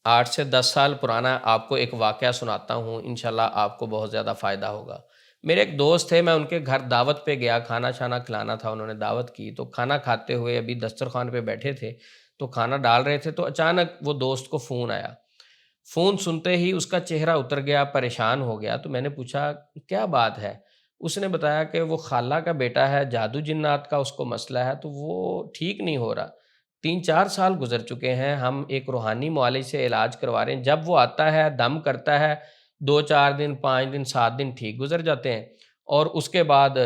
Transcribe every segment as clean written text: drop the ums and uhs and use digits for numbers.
8 سے 10 سال پرانا آپ کو ایک واقعہ سناتا ہوں، انشاءاللہ آپ کو بہت زیادہ فائدہ ہوگا۔ میرے ایک دوست تھے، میں ان کے گھر دعوت پہ گیا، کھانا شانا کھلانا تھا، انہوں نے دعوت کی تو کھانا کھاتے ہوئے ابھی دسترخوان پہ بیٹھے تھے تو کھانا ڈال رہے تھے تو اچانک وہ دوست کو فون آیا۔ فون سنتے ہی اس کا چہرہ اتر گیا، پریشان ہو گیا، تو میں نے پوچھا کیا بات ہے؟ اس نے بتایا کہ وہ خالہ کا بیٹا ہے، جادو جنات کا اس کو مسئلہ ہے تو وہ ٹھیک نہیں ہو رہا۔ 3 4 سال گزر چکے ہیں، ہم ایک روحانی معالج سے علاج کروا رہے ہیں، جب وہ آتا ہے دم کرتا ہے 2 4 دن 5 دن 7 دن ٹھیک گزر جاتے ہیں اور اس کے بعد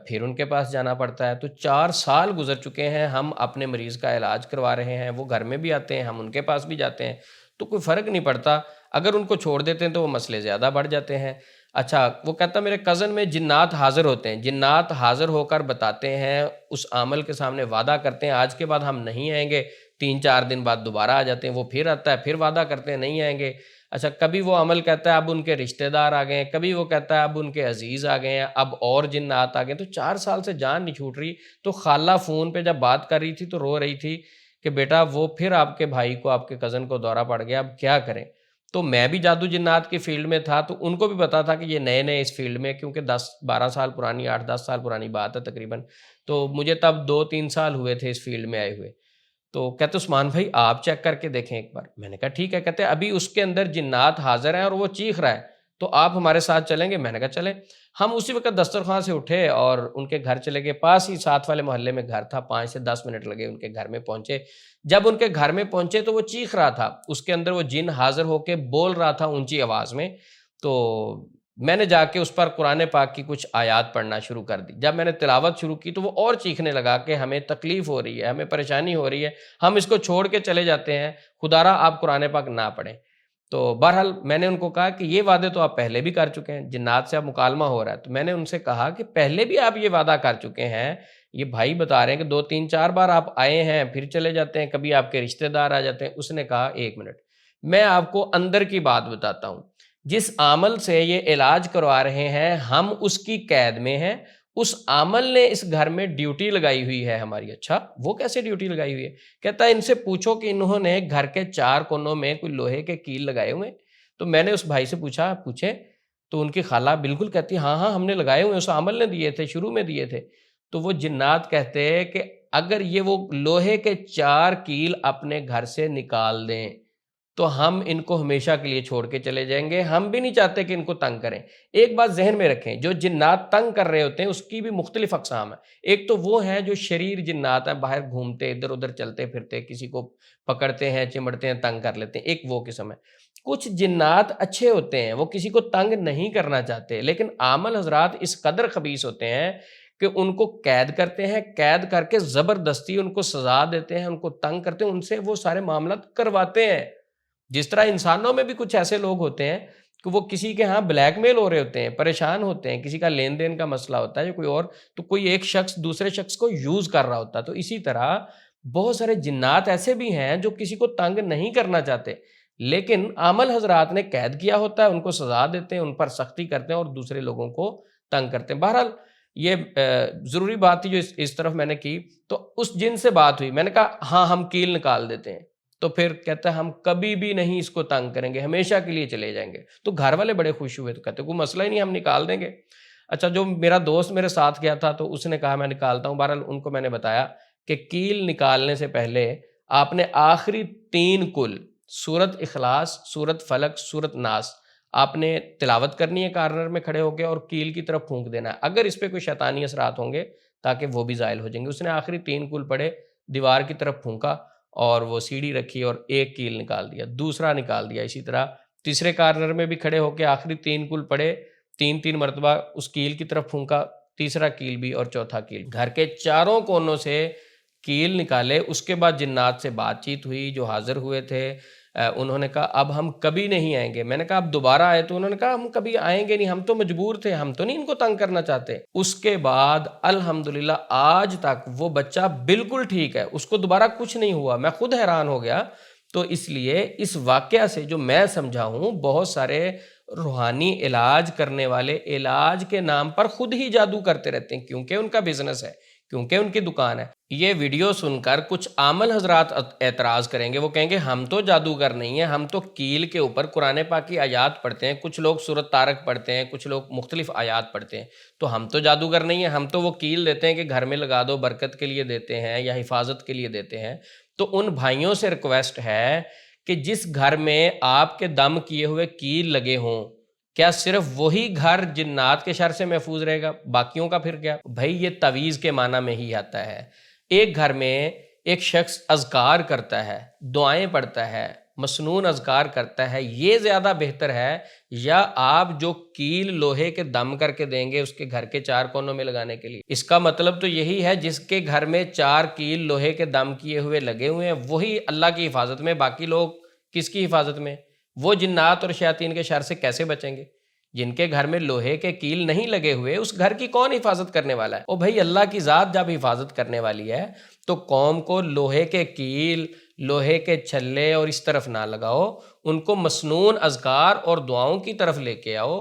پھر ان کے پاس جانا پڑتا ہے۔ تو 4 سال گزر چکے ہیں، ہم اپنے مریض کا علاج کروا رہے ہیں، وہ گھر میں بھی آتے ہیں، ہم ان کے پاس بھی جاتے ہیں، تو کوئی فرق نہیں پڑتا۔ اگر ان کو چھوڑ دیتے ہیں تو وہ مسئلے زیادہ بڑھ جاتے ہیں۔ اچھا، وہ کہتا میرے کزن میں جنات حاضر ہوتے ہیں، جنات حاضر ہو کر بتاتے ہیں، اس عامل کے سامنے وعدہ کرتے ہیں آج کے بعد ہم نہیں آئیں گے، 3 4 دن بعد دوبارہ آ جاتے ہیں، وہ پھر آتا ہے، پھر وعدہ کرتے ہیں نہیں آئیں گے۔ اچھا، کبھی وہ عمل کہتا ہے اب ان کے رشتہ دار آ گئے ہیں، کبھی وہ کہتا ہے اب ان کے عزیز آ گئے ہیں، اب اور جنات آ گئے ہیں، تو 4 سال سے جان نہیں چھوٹ رہی۔ تو خالہ فون پہ جب بات کر رہی تھی تو رو رہی تھی کہ بیٹا وہ پھر آپ کے بھائی کو، آپ کے کزن کو دورہ پڑ گیا، اب کیا کریں؟ تو میں بھی جادو جنات کی فیلڈ میں تھا تو ان کو بھی پتا تھا کہ یہ نئے نئے اس فیلڈ میں، کیونکہ 10 12 سال پرانی، 8 10 سال پرانی بات ہے تقریباً، تو مجھے تب 2 3 سال ہوئے تھے اس فیلڈ میں آئے ہوئے۔ تو کہتے عثمان بھائی آپ چیک کر کے دیکھیں ایک بار، میں نے کہا ٹھیک ہے۔ کہتے ابھی اس کے اندر جنات حاضر ہیں اور وہ چیخ رہا ہے، تو آپ ہمارے ساتھ چلیں گے؟ میں نے کہا چلیں۔ ہم اسی وقت دسترخوان سے اٹھے اور ان کے گھر چلے گئے، پاس ہی ساتھ والے محلے میں گھر تھا، 5 سے 10 منٹ لگے ان کے گھر میں پہنچے۔ جب ان کے گھر میں پہنچے تو وہ چیخ رہا تھا، اس کے اندر وہ جن حاضر ہو کے بول رہا تھا اونچی آواز میں۔ تو میں نے جا کے اس پر قرآن پاک کی کچھ آیات پڑھنا شروع کر دی۔ جب میں نے تلاوت شروع کی تو وہ اور چیخنے لگا کہ ہمیں تکلیف ہو رہی ہے، ہمیں پریشانی ہو رہی ہے، ہم اس کو چھوڑ کے چلے جاتے ہیں، خدا را آپ قرآن پاک نہ پڑھیں۔ تو بہرحال میں نے ان کو کہا کہ یہ وعدے تو آپ پہلے بھی کر چکے ہیں، جنات سے اب مکالمہ ہو رہا ہے۔ تو میں نے ان سے کہا کہ پہلے بھی آپ یہ وعدہ کر چکے ہیں، یہ بھائی بتا رہے ہیں کہ 2 3 4 بار آپ آئے ہیں پھر چلے جاتے ہیں، کبھی آپ کے رشتہ دار آ جاتے ہیں۔ اس نے کہا ایک منٹ، میں آپ کو اندر کی بات بتاتا ہوں، جس عامل سے یہ علاج کروا رہے ہیں ہم اس کی قید میں ہیں، اس عامل نے اس گھر میں ڈیوٹی لگائی ہوئی ہے ہماری۔ اچھا، وہ کیسے ڈیوٹی لگائی ہوئی ہے؟ کہتا ہے ان سے پوچھو کہ انہوں نے گھر کے 4 کونوں میں کوئی لوہے کے کیل لگائے ہوئے ہیں۔ تو میں نے اس بھائی سے پوچھا پوچھے تو ان کی خالہ بالکل کہتی ہاں ہاں ہم نے لگائے ہوئے، اس عامل نے دیے تھے، شروع میں دیے تھے۔ تو وہ جنات کہتے ہیں کہ اگر یہ وہ لوہے کے 4 کیل اپنے گھر سے نکال دیں تو ہم ان کو ہمیشہ کے لیے چھوڑ کے چلے جائیں گے، ہم بھی نہیں چاہتے کہ ان کو تنگ کریں۔ ایک بات ذہن میں رکھیں، جو جنات تنگ کر رہے ہوتے ہیں اس کی بھی مختلف اقسام ہیں۔ ایک تو وہ ہیں جو شریر جنات ہیں، باہر گھومتے ادھر ادھر چلتے پھرتے، کسی کو پکڑتے ہیں چمڑتے ہیں تنگ کر لیتے ہیں، ایک وہ قسم ہے۔ کچھ جنات اچھے ہوتے ہیں، وہ کسی کو تنگ نہیں کرنا چاہتے، لیکن عامل حضرات اس قدر خبیث ہوتے ہیں کہ ان کو قید کرتے ہیں، قید کر کے زبردستی ان کو سزا دیتے ہیں، ان کو تنگ کرتے ہیں، ان سے وہ سارے معاملات کرواتے ہیں۔ جس طرح انسانوں میں بھی کچھ ایسے لوگ ہوتے ہیں کہ وہ کسی کے ہاں بلیک میل ہو رہے ہوتے ہیں، پریشان ہوتے ہیں، کسی کا لین دین کا مسئلہ ہوتا ہے یا کوئی اور، تو کوئی ایک شخص دوسرے شخص کو یوز کر رہا ہوتا ہے۔ تو اسی طرح بہت سارے جنات ایسے بھی ہیں جو کسی کو تنگ نہیں کرنا چاہتے، لیکن عامل حضرات نے قید کیا ہوتا ہے، ان کو سزا دیتے ہیں، ان پر سختی کرتے ہیں اور دوسرے لوگوں کو تنگ کرتے ہیں۔ بہرحال یہ ضروری بات تھی جو اس طرف میں نے کی۔ تو اس جن سے بات ہوئی، میں نے کہا ہاں ہم کیل نکال دیتے ہیں۔ تو پھر کہتا ہے ہم کبھی بھی نہیں اس کو تنگ کریں گے، ہمیشہ کے لیے چلے جائیں گے۔ تو گھر والے بڑے خوش ہوئے، تو کہتے کوئی مسئلہ ہی نہیں، ہم نکال دیں گے۔ اچھا، جو میرا دوست میرے ساتھ گیا تھا تو اس نے کہا میں نکالتا ہوں۔ بہرحال ان کو میں نے بتایا کہ کیل نکالنے سے پہلے آپ نے آخری 3 کل سورت اخلاص، سورت فلق، سورت ناس آپ نے تلاوت کرنی ہے کارنر میں کھڑے ہو کے، اور کیل کی طرف پھونک دینا ہے، اگر اس پہ کوئی شیطانی اثرات ہوں گے تاکہ وہ بھی زائل ہو جائیں گے۔ اس نے آخری 3 کل پڑھے، دیوار کی طرف پھونکا اور وہ سیڑھی رکھی اور ایک کیل نکال دیا، دوسرا نکال دیا، اسی طرح تیسرے کارنر میں بھی کھڑے ہو کے آخری 3 کل پڑھے، 3 3 مرتبہ اس کیل کی طرف پھونکا، تیسرا کیل بھی اور چوتھا کیل، گھر کے چاروں کونوں سے کیل نکالے۔ اس کے بعد جنات سے بات چیت ہوئی جو حاضر ہوئے تھے، انہوں نے کہا اب ہم کبھی نہیں آئیں گے۔ میں نے کہا اب دوبارہ آئے؟ تو انہوں نے کہا ہم کبھی آئیں گے نہیں، ہم تو مجبور تھے، ہم تو نہیں ان کو تنگ کرنا چاہتے۔ اس کے بعد الحمدللہ آج تک وہ بچہ بالکل ٹھیک ہے، اس کو دوبارہ کچھ نہیں ہوا، میں خود حیران ہو گیا۔ تو اس لیے اس واقعہ سے جو میں سمجھا ہوں، بہت سارے روحانی علاج کرنے والے علاج کے نام پر خود ہی جادو کرتے رہتے ہیں، کیونکہ ان کا بزنس ہے، کیونکہ ان کی دکان ہے۔ یہ ویڈیو سن کر کچھ عامل حضرات اعتراض کریں گے، وہ کہیں گے ہم تو جادوگر نہیں ہیں، ہم تو کیل کے اوپر قرآن پاک کی آیات پڑھتے ہیں، کچھ لوگ سورۃ طارق پڑھتے ہیں، کچھ لوگ مختلف آیات پڑھتے ہیں، تو ہم تو جادوگر نہیں ہیں، ہم تو وہ کیل دیتے ہیں کہ گھر میں لگا دو، برکت کے لیے دیتے ہیں یا حفاظت کے لیے دیتے ہیں۔ تو ان بھائیوں سے ریکویسٹ ہے کہ جس گھر میں آپ کے دم کیے ہوئے کیل لگے ہوں، کیا صرف وہی گھر جنات کے شر سے محفوظ رہے گا؟ باقیوں کا پھر کیا؟ بھائی یہ تعویذ کے معنی میں ہی آتا ہے۔ ایک گھر میں ایک شخص اذکار کرتا ہے، دعائیں پڑھتا ہے، مسنون اذکار کرتا ہے، یہ زیادہ بہتر ہے یا آپ جو کیل لوہے کے دم کر کے دیں گے اس کے گھر کے چار کونوں میں لگانے کے لیے؟ اس کا مطلب تو یہی ہے جس کے گھر میں چار کیل لوہے کے دم کیے ہوئے لگے ہوئے ہیں وہی اللہ کی حفاظت میں، باقی لوگ کس کی حفاظت میں؟ وہ جنات اور شیاطین کے شر سے کیسے بچیں گے؟ جن کے گھر میں لوہے کے کیل نہیں لگے ہوئے اس گھر کی کون حفاظت کرنے والا ہے؟ او بھائی اللہ کی ذات جب حفاظت کرنے والی ہے تو قوم کو لوہے کے کیل، لوہے کے چھلے اور اس طرف نہ لگاؤ، ان کو مسنون اذکار اور دعاؤں کی طرف لے کے آؤ،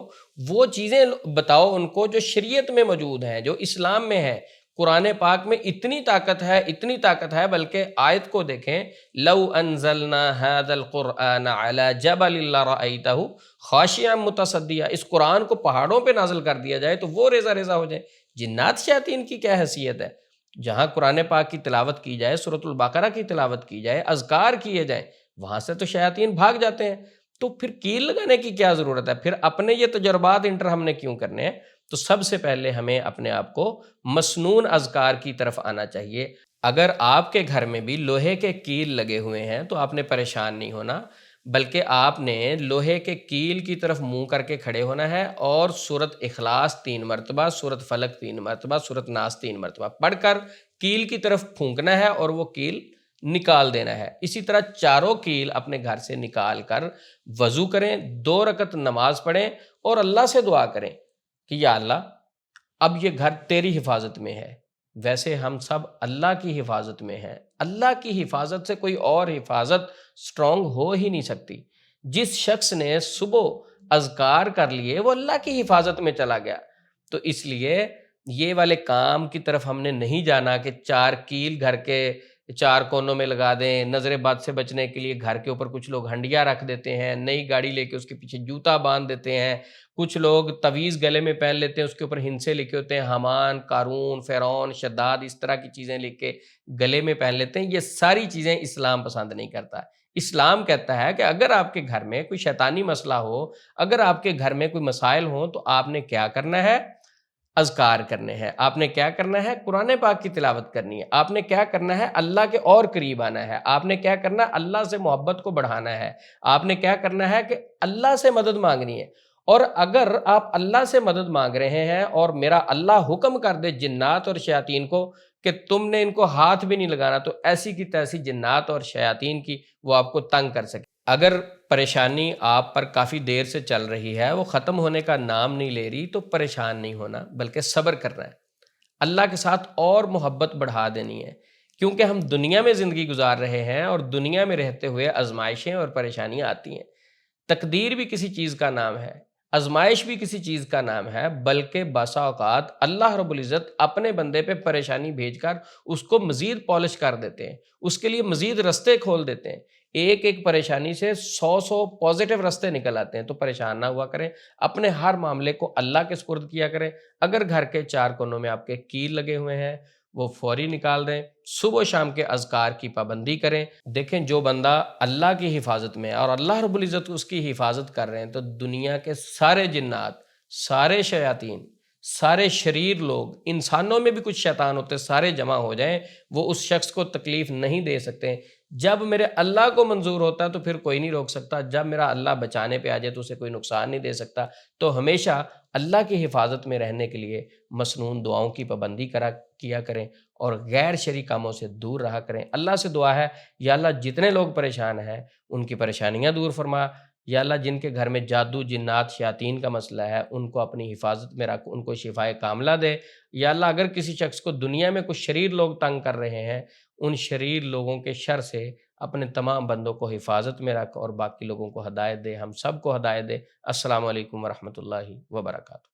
وہ چیزیں بتاؤ ان کو جو شریعت میں موجود ہیں، جو اسلام میں ہیں۔ قرآن پاک میں اتنی طاقت ہے بلکہ آیت کو دیکھیں، لو انزلنا هذا القرآن على جبل لرأيته خاشعا متصدیا، اس قرآن کو پہاڑوں پہ نازل کر دیا جائے تو وہ ریزہ ریزہ ہو جائیں۔ جنات شیاطین کی کیا حیثیت ہے؟ جہاں قرآن پاک کی تلاوت کی جائے، سورۃ البقرہ کی تلاوت کی جائے، اذکار کیے جائیں، وہاں سے تو شیاطین بھاگ جاتے ہیں، تو پھر کیل لگانے کی کیا ضرورت ہے؟ پھر اپنے یہ تجربات انٹر ہم نے کیوں کرنے ہیں؟ تو سب سے پہلے ہمیں اپنے آپ کو مسنون اذکار کی طرف آنا چاہیے۔ اگر آپ کے گھر میں بھی لوہے کے کیل لگے ہوئے ہیں تو آپ نے پریشان نہیں ہونا، بلکہ آپ نے لوہے کے کیل کی طرف منہ کر کے کھڑے ہونا ہے اور سورۃ اخلاص 3 مرتبہ، سورۃ فلق 3 مرتبہ، سورۃ ناس 3 مرتبہ پڑھ کر کیل کی طرف پھونکنا ہے اور وہ کیل نکال دینا ہے۔ اسی طرح چاروں کیل اپنے گھر سے نکال کر وضو کریں، 2 رکعت نماز پڑھیں اور اللہ سے دعا کریں کہ یا اللہ اب یہ گھر تیری حفاظت میں ہے۔ ویسے ہم سب اللہ کی حفاظت میں ہیں، اللہ کی حفاظت سے کوئی اور حفاظت سٹرونگ ہو ہی نہیں سکتی۔ جس شخص نے صبح اذکار کر لیے وہ اللہ کی حفاظت میں چلا گیا۔ تو اس لیے یہ والے کام کی طرف ہم نے نہیں جانا کہ 4 کیل گھر کے 4 کونوں میں لگا دیں، نظر بد سے بچنے کے لیے گھر کے اوپر کچھ لوگ ہنڈیا رکھ دیتے ہیں، نئی گاڑی لے کے اس کے پیچھے جوتا باندھ دیتے ہیں، کچھ لوگ تعویذ گلے میں پہن لیتے ہیں، اس کے اوپر ہندسے لکھے ہوتے ہیں، حامان، قارون، فرعون، شداد، اس طرح کی چیزیں لکھ کے گلے میں پہن لیتے ہیں۔ یہ ساری چیزیں اسلام پسند نہیں کرتا۔ اسلام کہتا ہے کہ اگر آپ کے گھر میں کوئی شیطانی مسئلہ ہو، اگر آپ کے گھر میں کوئی مسائل ہوں تو آپ نے کیا کرنا ہے؟ اذکار کرنے ہیں۔ آپ نے کیا کرنا ہے؟ قرآن پاک کی تلاوت کرنی ہے۔ آپ نے کیا کرنا ہے؟ اللہ کے اور قریب آنا ہے۔ آپ نے کیا کرنا ہے؟ اللہ سے محبت کو بڑھانا ہے۔ آپ نے کیا کرنا ہے کہ اللہ سے مدد مانگنی ہے۔ اور اگر آپ اللہ سے مدد مانگ رہے ہیں اور میرا اللہ حکم کر دے جنات اور شیاطین کو کہ تم نے ان کو ہاتھ بھی نہیں لگانا، تو ایسی کی تیسی جنات اور شیاطین کی وہ آپ کو تنگ کر سکے۔ اگر پریشانی آپ پر کافی دیر سے چل رہی ہے، وہ ختم ہونے کا نام نہیں لے رہی، تو پریشان نہیں ہونا بلکہ صبر کرنا ہے، اللہ کے ساتھ اور محبت بڑھا دینی ہے، کیونکہ ہم دنیا میں زندگی گزار رہے ہیں اور دنیا میں رہتے ہوئے آزمائشیں اور پریشانیاں آتی ہیں۔ تقدیر بھی کسی چیز کا نام ہے، آزمائش بھی کسی چیز کا نام ہے، بلکہ بسا اوقات اللہ رب العزت اپنے بندے پہ پریشانی بھیج کر اس کو مزید پالش کر دیتے ہیں، اس کے لیے مزید رستے کھول دیتے ہیں۔ ایک ایک پریشانی سے 100 پازیٹیو رستے نکل آتے ہیں۔ تو پریشان نہ ہوا کریں، اپنے ہر معاملے کو اللہ کے سپرد کیا کریں۔ اگر گھر کے 4 کونوں میں آپ کے کیل لگے ہوئے ہیں وہ فوری نکال دیں، صبح و شام کے اذکار کی پابندی کریں۔ دیکھیں جو بندہ اللہ کی حفاظت میں ہے اور اللہ رب العزت اس کی حفاظت کر رہے ہیں، تو دنیا کے سارے جنات، سارے شیاطین، سارے شریر لوگ، انسانوں میں بھی کچھ شیطان ہوتے، سارے جمع ہو جائیں، وہ اس شخص کو تکلیف نہیں دے سکتے۔ جب میرے اللہ کو منظور ہوتا ہے تو پھر کوئی نہیں روک سکتا، جب میرا اللہ بچانے پہ آ جائے تو اسے کوئی نقصان نہیں دے سکتا۔ تو ہمیشہ اللہ کی حفاظت میں رہنے کے لیے مسنون دعاؤں کی پابندی کیا کریں اور غیر شرعی کاموں سے دور رہا کریں۔ اللہ سے دعا ہے یا اللہ جتنے لوگ پریشان ہیں ان کی پریشانیاں دور فرما، یا اللہ جن کے گھر میں جادو، جنات، شیاطین کا مسئلہ ہے ان کو اپنی حفاظت میں رکھ، ان کو شفائے کاملہ دے۔ یا اللہ اگر کسی شخص کو دنیا میں کچھ شریر لوگ تنگ کر رہے ہیں، ان شریر لوگوں کے شر سے اپنے تمام بندوں کو حفاظت میں رکھ اور باقی لوگوں کو ہدایت دے، ہم سب کو ہدایت دے۔ السلام علیکم ورحمۃ اللہ وبرکاتہ۔